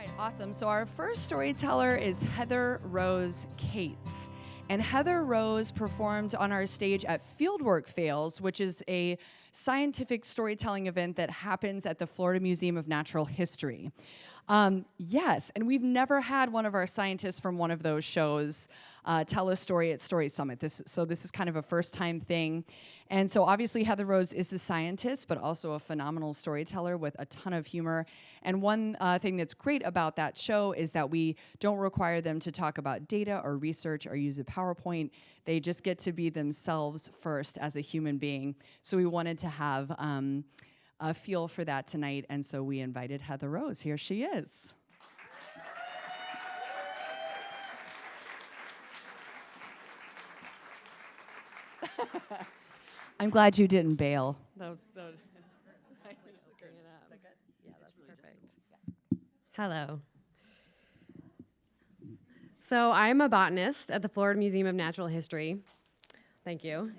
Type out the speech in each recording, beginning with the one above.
right, awesome. So our first storyteller is Heather Rose Cates. And Heather Rose performed on our stage at Fieldwork Fails, which is a scientific storytelling event that happens at the Florida Museum of Natural History. Yes, and we've never had one of our scientists from one of those shows tell a story at Story Summit. This is kind of a first-time thing. And so obviously Heather Rose is a scientist, but also a phenomenal storyteller with a ton of humor. And one thing that's great about that show is that we don't require them to talk about data or research or use a PowerPoint. They just get to be themselves first as a human being. So we wanted to have a feel for that tonight, and so we invited Heather Rose. Here she is. I'm glad you didn't bail. Yeah, that's perfect. Hello. So I'm a botanist at the Florida Museum of Natural History. Thank you.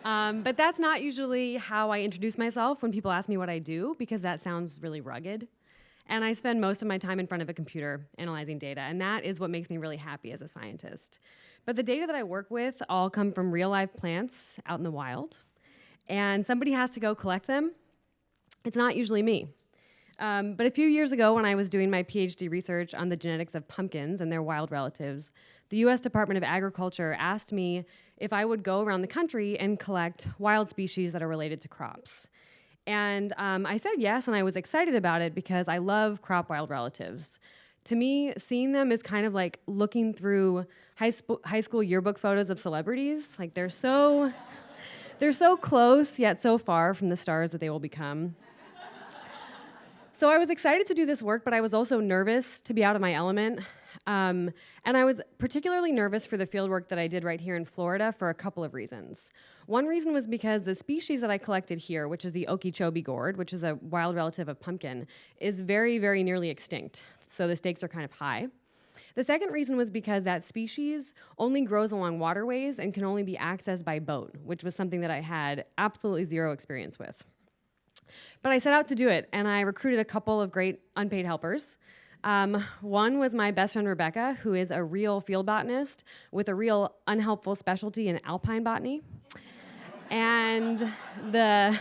But that's not usually how I introduce myself when people ask me what I do, because that sounds really rugged. And I spend most of my time in front of a computer analyzing data, and that is what makes me really happy as a scientist. But the data that I work with all come from real life plants out in the wild, and somebody has to go collect them. It's not usually me. But a few years ago, when I was doing my PhD research on the genetics of pumpkins and their wild relatives, the US Department of Agriculture asked me if I would go around the country and collect wild species that are related to crops. And I said yes, and I was excited about it because I love crop wild relatives. To me, seeing them is kind of like looking through high school yearbook photos of celebrities. Like they're so close, yet so far from the stars that they will become. So I was excited to do this work, but I was also nervous to be out of my element. And I was particularly nervous for the fieldwork that I did right here in Florida for a couple of reasons. One reason was because the species that I collected here, which is the Okeechobee gourd, which is a wild relative of pumpkin, is very, very nearly extinct. So the stakes are kind of high. The second reason was because that species only grows along waterways and can only be accessed by boat, which was something that I had absolutely zero experience with. But I set out to do it, and I recruited a couple of great unpaid helpers. One was my best friend Rebecca, who is a real field botanist with a real unhelpful specialty in alpine botany. And the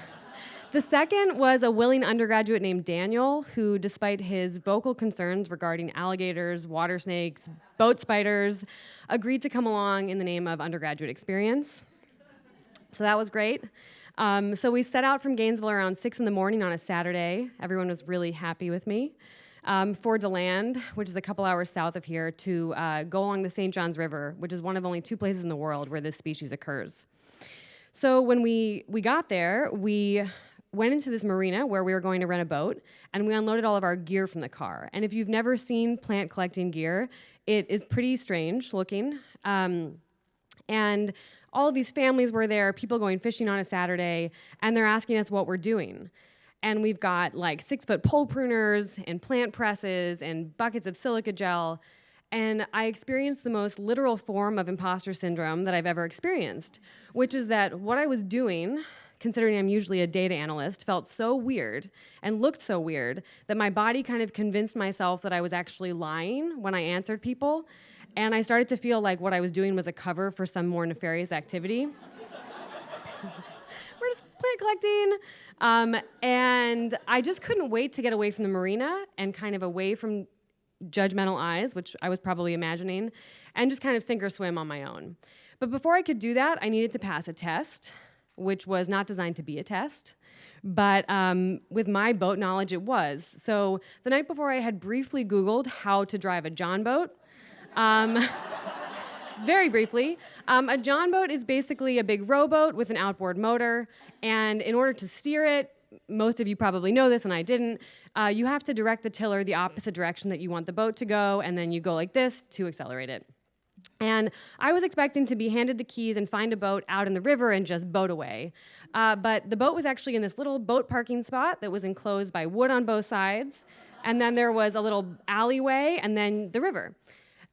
second was a willing undergraduate named Daniel, who, despite his vocal concerns regarding alligators, water snakes, boat spiders, agreed to come along in the name of undergraduate experience. So that was great. So we set out from Gainesville around 6 in the morning on a Saturday. Everyone was really happy with me. For DeLand, which is a couple hours south of here, to go along the St. Johns River, which is one of only 2 places in the world where this species occurs. So when we got there, we went into this marina where we were going to rent a boat, and we unloaded all of our gear from the car. And if you've never seen plant collecting gear, it is pretty strange looking. And all of these families were there, people going fishing on a Saturday, and they're asking us what we're doing. And we've got like 6-foot pole pruners and plant presses and buckets of silica gel. And I experienced the most literal form of imposter syndrome that I've ever experienced, which is that what I was doing, considering I'm usually a data analyst, felt so weird and looked so weird that my body kind of convinced myself that I was actually lying when I answered people. And I started to feel like what I was doing was a cover for some more nefarious activity. We're just plant collecting. And I just couldn't wait to get away from the marina and kind of away from judgmental eyes, which I was probably imagining, and just kind of sink or swim on my own. But before I could do that, I needed to pass a test, which was not designed to be a test. But with my boat knowledge, it was. So the night before, I had briefly Googled how to drive a John boat. Very briefly, a John boat is basically a big rowboat with an outboard motor, and in order to steer it, most of you probably know this and I didn't, you have to direct the tiller the opposite direction that you want the boat to go, and then you go like this to accelerate it. And I was expecting to be handed the keys and find a boat out in the river and just boat away. But the boat was actually in this little boat parking spot that was enclosed by wood on both sides, and then there was a little alleyway and then the river.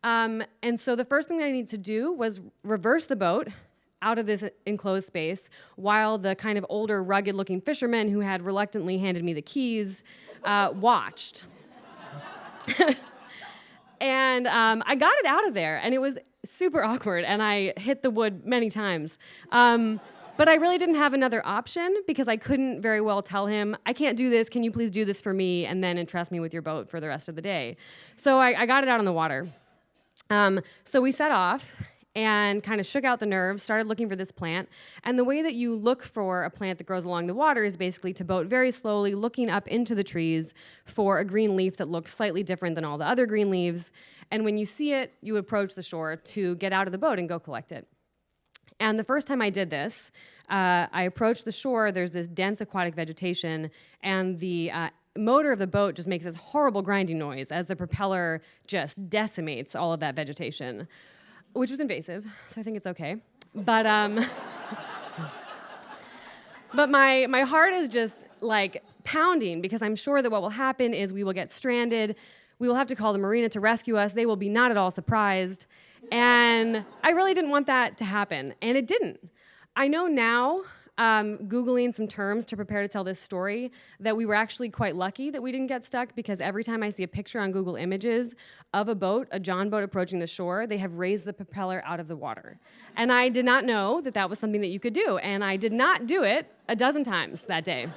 And so the first thing that I needed to do was reverse the boat out of this enclosed space while the kind of older, rugged-looking fisherman who had reluctantly handed me the keys watched. And I got it out of there, and it was super awkward, and I hit the wood many times. But I really didn't have another option because I couldn't very well tell him, I can't do this, can you please do this for me, and then entrust me with your boat for the rest of the day. So I got it out on the water. So we set off and kind of shook out the nerves, started looking for this plant. And the way that you look for a plant that grows along the water is basically to boat very slowly, looking up into the trees for a green leaf that looks slightly different than all the other green leaves. And when you see it, you approach the shore to get out of the boat and go collect it. And the first time I did this, I approached the shore, there's this dense aquatic vegetation, and the motor of the boat just makes this horrible grinding noise as the propeller just decimates all of that vegetation, which was invasive, so I think it's okay. But but my heart is just like pounding because I'm sure that what will happen is we will get stranded, we will have to call the marina to rescue us, they will be not at all surprised, and I really didn't want that to happen, and it didn't. I know now, Googling some terms to prepare to tell this story, that we were actually quite lucky that we didn't get stuck because every time I see a picture on Google Images of a boat, a John boat approaching the shore, they have raised the propeller out of the water. And I did not know that that was something that you could do, and I did not do it a dozen times that day.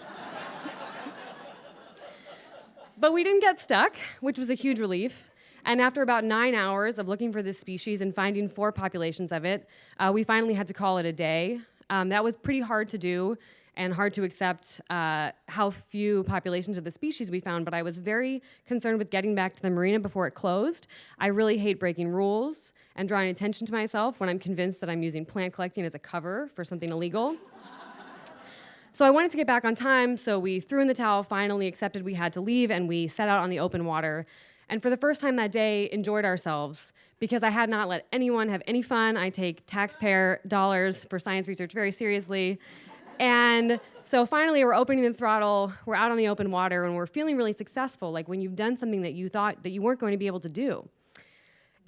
But we didn't get stuck, which was a huge relief. And after about 9 hours of looking for this species and finding 4 populations of it, we finally had to call it a day. That was pretty hard to do and hard to accept how few populations of the species we found, but I was very concerned with getting back to the marina before it closed. I really hate breaking rules and drawing attention to myself when I'm convinced that I'm using plant collecting as a cover for something illegal. So I wanted to get back on time, so we threw in the towel, finally accepted we had to leave, and we set out on the open water. And for the first time that day, enjoyed ourselves because I had not let anyone have any fun. I take taxpayer dollars for science research very seriously. And so finally, we're opening the throttle, we're out on the open water, and we're feeling really successful, like when you've done something that you thought that you weren't going to be able to do.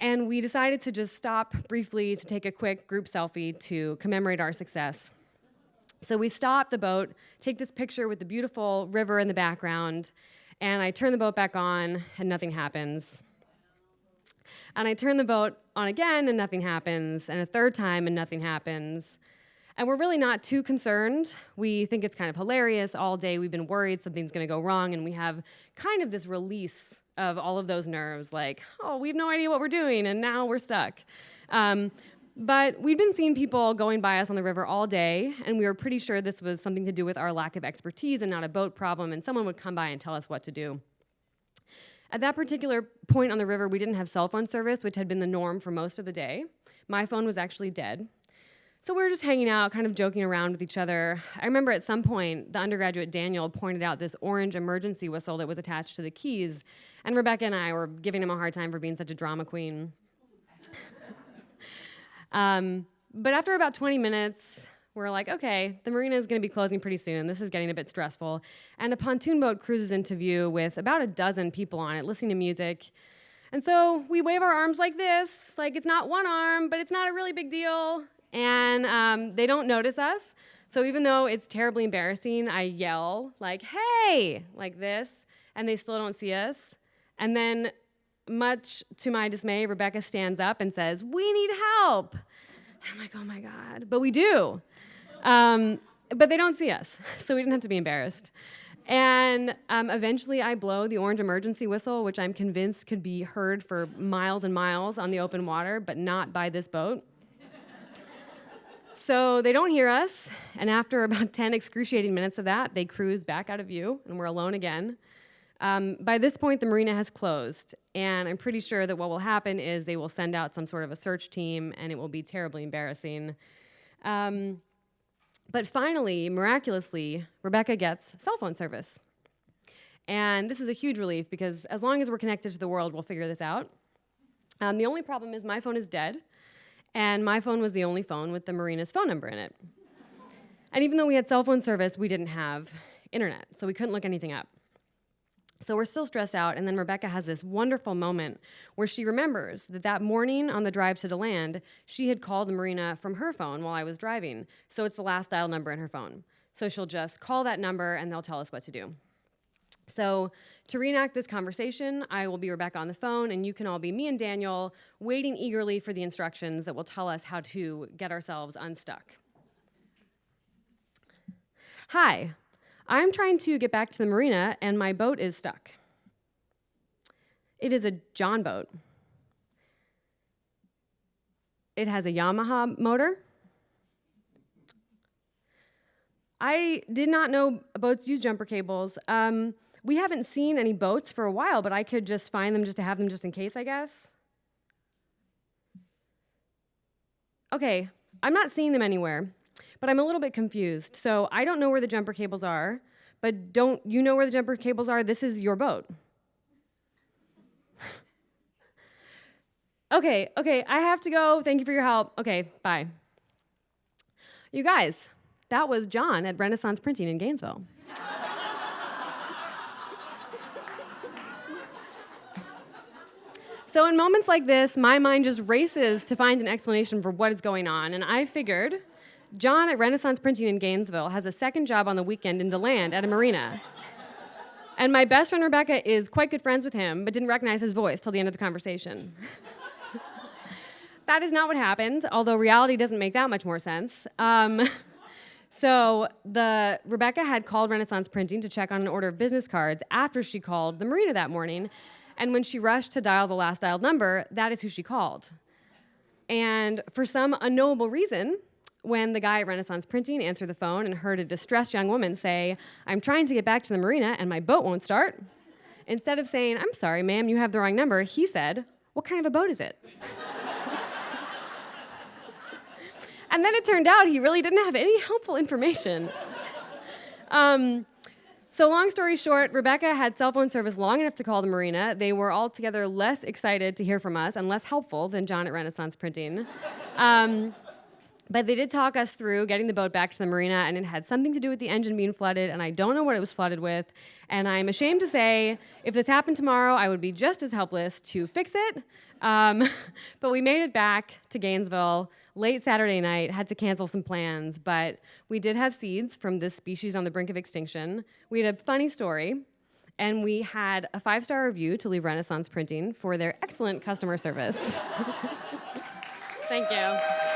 And we decided to just stop briefly to take a quick group selfie to commemorate our success. So we stop the boat, take this picture with the beautiful river in the background, and I turn the boat back on, and nothing happens. And I turn the boat on again, and nothing happens, and a third time, and nothing happens. And we're really not too concerned. We think it's kind of hilarious. All day we've been worried something's going to go wrong, and we have kind of this release of all of those nerves, like, oh, we have no idea what we're doing, and now we're stuck. But we'd been seeing people going by us on the river all day, and we were pretty sure this was something to do with our lack of expertise and not a boat problem, and someone would come by and tell us what to do. At that particular point on the river, we didn't have cell phone service, which had been the norm for most of the day. My phone was actually dead. So we were just hanging out, kind of joking around with each other. I remember at some point, the undergraduate Daniel pointed out this orange emergency whistle that was attached to the keys, and Rebecca and I were giving him a hard time for being such a drama queen. But after about 20 minutes, we're like, okay, the marina is going to be closing pretty soon. This is getting a bit stressful. And a pontoon boat cruises into view with about a dozen people on it, listening to music. And so we wave our arms like this, like it's not one arm, but it's not a really big deal. And they don't notice us. So even though it's terribly embarrassing, I yell like, hey, like this, and they still don't see us. And then, much to my dismay, Rebecca stands up and says, we need help. I'm like, oh my God, but we do. But they don't see us, so we didn't have to be embarrassed. And eventually I blow the orange emergency whistle, which I'm convinced could be heard for miles and miles on the open water, but not by this boat. So they don't hear us, and after about 10 excruciating minutes of that, they cruise back out of view, and we're alone again. By this point, the marina has closed, and I'm pretty sure that what will happen is they will send out some sort of a search team, and it will be terribly embarrassing. But finally, miraculously, Rebecca gets cell phone service. And this is a huge relief, because as long as we're connected to the world, we'll figure this out. The only problem is my phone is dead, and my phone was the only phone with the marina's phone number in it. And even though we had cell phone service, we didn't have internet, so we couldn't look anything up. So we're still stressed out, and then Rebecca has this wonderful moment where she remembers that that morning on the drive to DeLand, she had called the marina from her phone while I was driving, so it's the last dial number in her phone. So she'll just call that number, and they'll tell us what to do. So to reenact this conversation, I will be Rebecca on the phone, and you can all be me and Daniel, waiting eagerly for the instructions that will tell us how to get ourselves unstuck. Hi, I'm trying to get back to the marina, and my boat is stuck. It is a John boat. It has a Yamaha motor. I did not know boats use jumper cables. We haven't seen any boats for a while, but I could just find them just to have them just in case, I guess. Okay, I'm not seeing them anywhere, but I'm a little bit confused. So I don't know where the jumper cables are, but don't you know where the jumper cables are? This is your boat. Okay, I have to go. Thank you for your help. Okay, bye. You guys, that was John at Renaissance Printing in Gainesville. So in moments like this, my mind just races to find an explanation for what is going on, and I figured John at Renaissance Printing in Gainesville has a second job on the weekend in DeLand at a marina. And my best friend Rebecca is quite good friends with him, but didn't recognize his voice till the end of the conversation. That is not what happened, although reality doesn't make that much more sense. So Rebecca had called Renaissance Printing to check on an order of business cards after she called the marina that morning. And when she rushed to dial the last dialed number, that is who she called. And for some unknowable reason, when the guy at Renaissance Printing answered the phone and heard a distressed young woman say, "I'm trying to get back to the marina and my boat won't start," instead of saying, "I'm sorry, ma'am, you have the wrong number," he said, "What kind of a boat is it?" And then it turned out he really didn't have any helpful information. So long story short, Rebecca had cell phone service long enough to call the marina. They were altogether less excited to hear from us and less helpful than John at Renaissance Printing. But they did talk us through getting the boat back to the marina, and it had something to do with the engine being flooded, and I don't know what it was flooded with. And I'm ashamed to say, if this happened tomorrow, I would be just as helpless to fix it. But we made it back to Gainesville late Saturday night, had to cancel some plans, but we did have seeds from this species on the brink of extinction. We had a funny story, and we had a 5-star review to leave Renaissance Printing for their excellent customer service. Thank you.